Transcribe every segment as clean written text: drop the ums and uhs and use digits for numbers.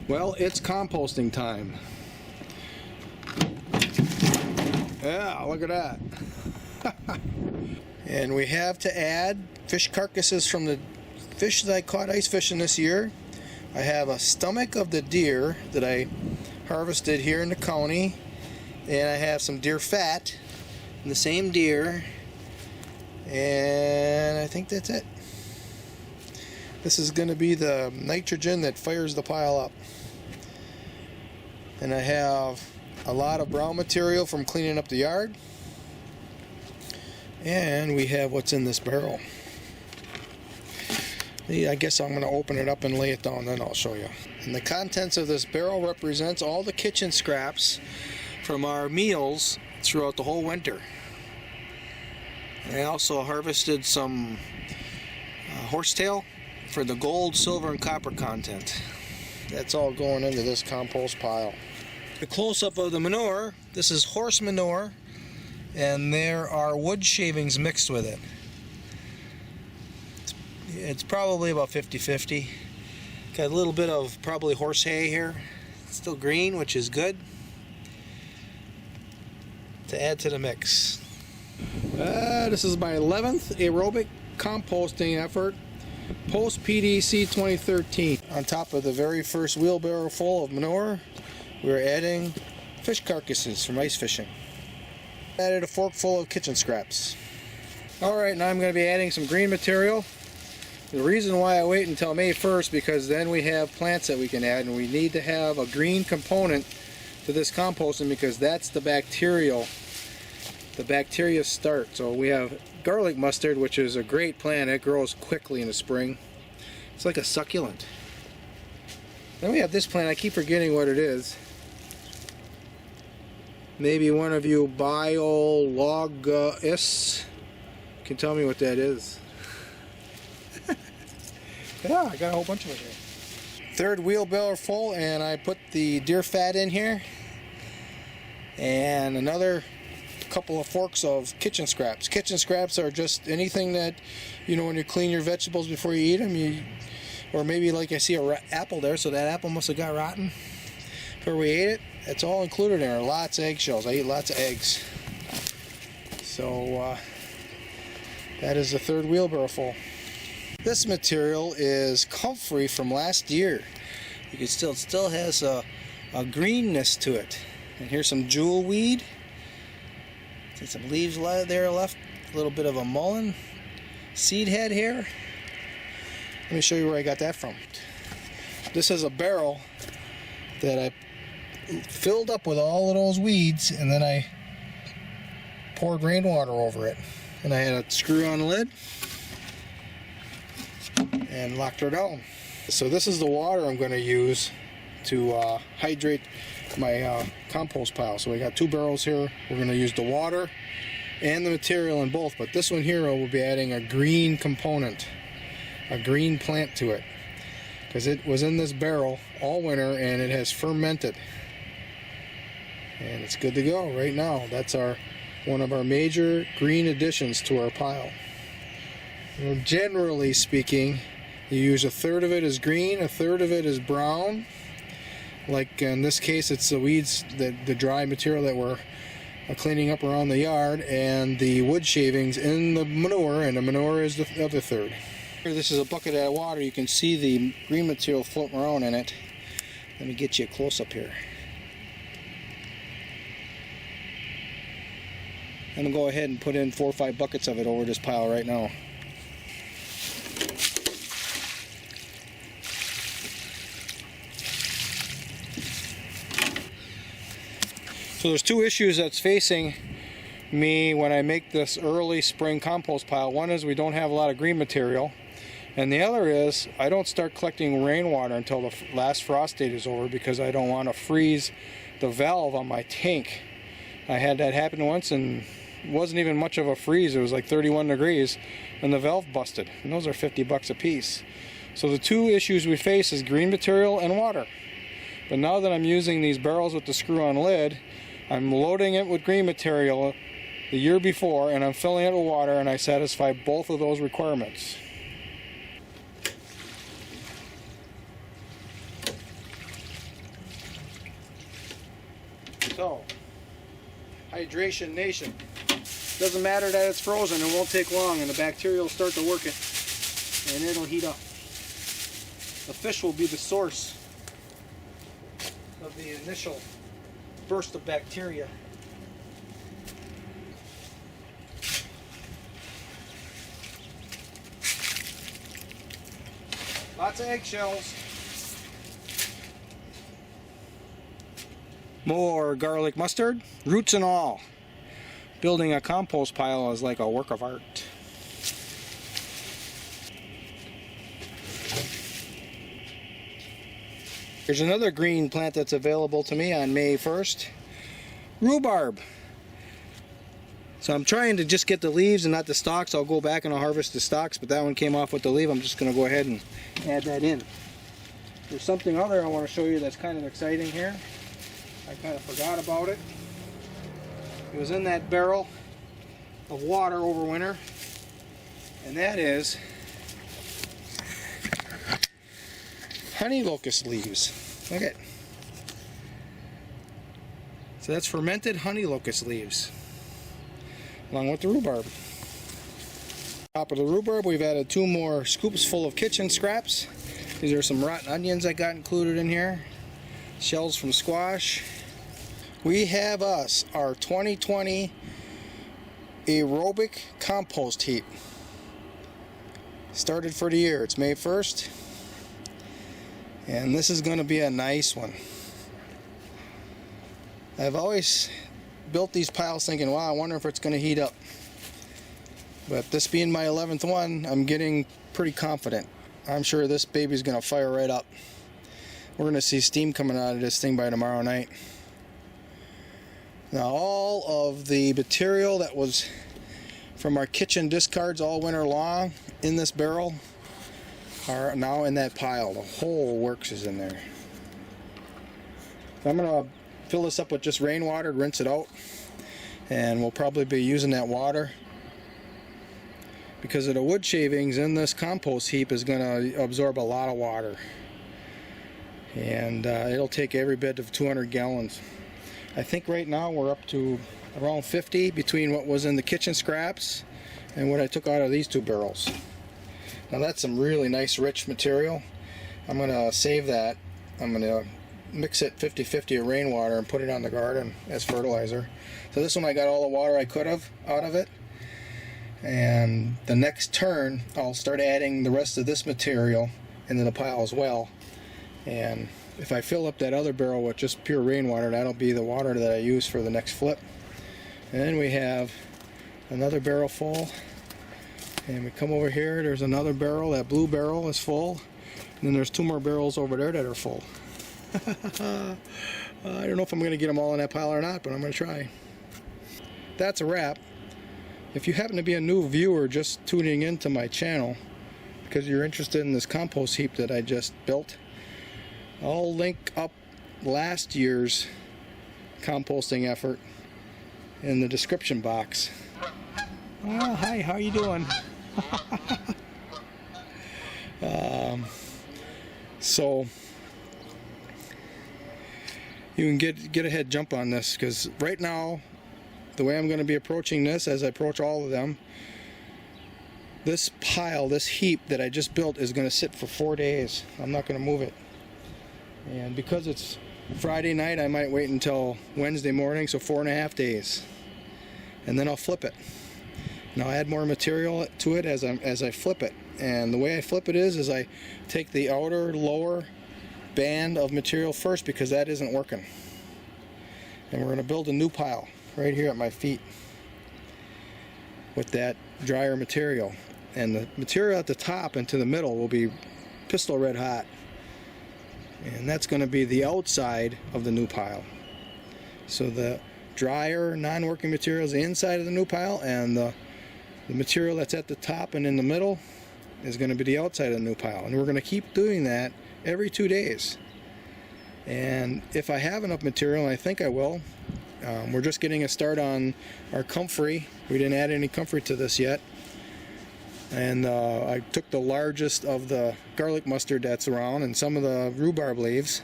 Well, it's composting time. Yeah, look at that. And we have to add fish carcasses from the fish that I caught ice fishing this year. I have a stomach of the deer that I harvested here in the county, and I have some deer fat in the same deer, and I think that's it. This is going to be the nitrogen that fires the pile up. And I have a lot of brown material from cleaning up the yard, and we have what's in this barrel. I guess I'm going to open it up and lay it down, then I'll show you. And the contents of this barrel represents all the kitchen scraps from our meals throughout the whole winter. And I also harvested some horsetail for the gold, silver, and copper content. That's all going into this compost pile. The close-up of the manure, this is horse manure, and there are wood shavings mixed with it. It's probably about 50-50. Got a little bit of probably horse hay here. It's still green, which is good, to add to the mix. This is my 11th aerobic composting effort post PDC 2013. On top of the very first wheelbarrow full of manure, we're adding fish carcasses from ice fishing. Added a fork full of kitchen scraps. Alright, now I'm going to be adding some green material. The reason why I wait until May 1st, because then we have plants that we can add, and we need to have a green component to this composting because that's the bacteria start. So we have garlic mustard, which is a great plant. It grows quickly in the spring. It's like a succulent. Then we have this plant, I keep forgetting what it is. Maybe one of you biologists can tell me what that is. Yeah, I got a whole bunch of it here. Third wheelbarrow full, and I put the deer fat in here. And another couple of forks of kitchen scraps. Kitchen scraps are just anything that, you know, when you clean your vegetables before you eat them, or maybe like I see an apple there, so that apple must have got rotten before we ate it. It's all included in there. Lots of eggshells. I eat lots of eggs. So that is the third wheelbarrow full. This material is comfrey from last year. You can still has a greenness to it. And here's some jewel weed. See some leaves there left. A little bit of a mullein seed head here. Let me show you where I got that from. This is a barrel that I filled up with all of those weeds, and then I poured rainwater over it. And I had a screw on the lid and locked her down. So this is the water I'm going to use to hydrate my compost pile. So we got two barrels here. We're going to use the water and the material in both, but this one here will be adding a green component, a green plant to it, because it was in this barrel all winter and it has fermented, and it's good to go right now. That's one of our major green additions to our pile. You know, generally speaking, you use a third of it as green, a third of it is brown. Like in this case, it's the weeds, the dry material that we're cleaning up around the yard, and the wood shavings in the manure, and the manure is the other third. Here, this is a bucket of water. You can see the green material floating around in it. Let me get you a close-up here. I'm going to go ahead and put in 4 or 5 buckets of it over this pile right now. So there's two issues that's facing me when I make this early spring compost pile. One is we don't have a lot of green material, and the other is I don't start collecting rainwater until the last frost date is over, because I don't want to freeze the valve on my tank. I had that happen once, and it wasn't even much of a freeze. It was like 31 degrees, and the valve busted, and those are $50 a piece. So the two issues we face is green material and water. But now that I'm using these barrels with the screw-on lid, I'm loading it with green material the year before, and I'm filling it with water, and I satisfy both of those requirements. So, hydration nation. Doesn't matter that it's frozen, it won't take long and the bacteria will start to work it and it'll heat up. The fish will be the source of the initial burst of bacteria. Lots of eggshells. More garlic mustard, roots and all. Building a compost pile is like a work of art. Here's another green plant that's available to me on May 1st. Rhubarb. So I'm trying to just get the leaves and not the stalks. I'll go back and I'll harvest the stalks, but that one came off with the leaf. I'm just going to go ahead and add that in. There's something other I want to show you that's kind of exciting here. I kind of forgot about it. It was in that barrel of water over winter, and that is honey locust leaves. Look at it. So that's fermented honey locust leaves, along with the rhubarb. Top of the rhubarb, we've added 2 more scoops full of kitchen scraps. These are some rotten onions I got included in here. Shells from squash. We have our 2020 aerobic compost heap. Started for the year. It's May 1st. And this is going to be a nice one. I've always built these piles thinking, wow, I wonder if it's going to heat up. But this being my 11th one, I'm getting pretty confident. I'm sure this baby's going to fire right up. We're going to see steam coming out of this thing by tomorrow night. Now all of the material that was from our kitchen discards all winter long in this barrel are now in that pile. The whole works is in there. So I'm going to fill this up with just rainwater, rinse it out, and we'll probably be using that water because of the wood shavings in this compost heap is going to absorb a lot of water, and it'll take every bit of 200 gallons. I think right now we're up to around 50 between what was in the kitchen scraps and what I took out of these 2 barrels. Now that's some really nice rich material. I'm going to save that. I'm going to mix it 50-50 of rainwater and put it on the garden as fertilizer. So this one I got all the water I could have out of it. And the next turn I'll start adding the rest of this material into the pile as well. And if I fill up that other barrel with just pure rainwater, that'll be the water that I use for the next flip. And then we have another barrel full. And we come over here, there's another barrel. That blue barrel is full. And then there's 2 more barrels over there that are full. I don't know if I'm going to get them all in that pile or not, but I'm going to try. That's a wrap. If you happen to be a new viewer just tuning into my channel because you're interested in this compost heap that I just built, I'll link up last year's composting effort in the description box. Oh, hi, how you doing? So you can get a head jump on this, because right now the way I'm going to be approaching this, as I approach all of them, this pile, this heap that I just built is going to sit for 4 days. I'm not going to move it. And because it's Friday night, I might wait until Wednesday morning, so 4.5 days. And then I'll flip it. And I'll add more material to it as I flip it. And the way I flip it is I take the outer lower band of material first, because that isn't working. And we're going to build a new pile right here at my feet with that drier material. And the material at the top and to the middle will be pistol red hot. And that's going to be the outside of the new pile. So the drier, non-working material is the inside of the new pile, and the material that's at the top and in the middle is going to be the outside of the new pile. And we're going to keep doing that every 2 days. And if I have enough material, and I think I will, we're just getting a start on our comfrey. We didn't add any comfrey to this yet. And I took the largest of the garlic mustard that's around and some of the rhubarb leaves.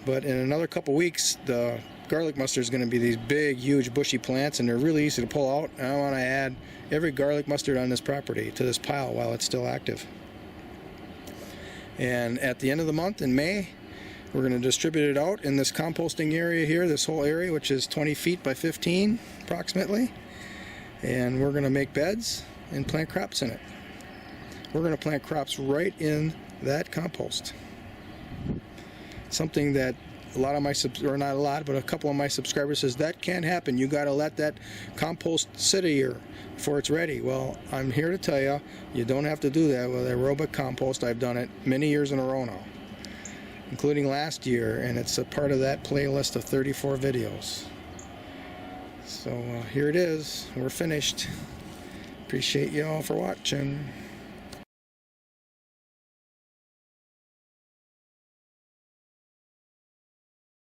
But in another couple weeks, the garlic mustard is going to be these big, huge, bushy plants, and they're really easy to pull out. And I want to add every garlic mustard on this property to this pile while it's still active. And at the end of the month, in May, we're going to distribute it out in this composting area here, this whole area, which is 20 feet by 15 approximately. And we're going to make beds and plant crops in it. We're going to plant crops right in that compost. Something that a lot of my or not a lot, but a couple of my subscribers says that can't happen. You got to let that compost sit a year before it's ready. Well, I'm here to tell you, you don't have to do that with aerobic compost. I've done it many years in a row now, including last year, and it's a part of that playlist of 34 videos. So here it is. We're finished. Appreciate you all for watching.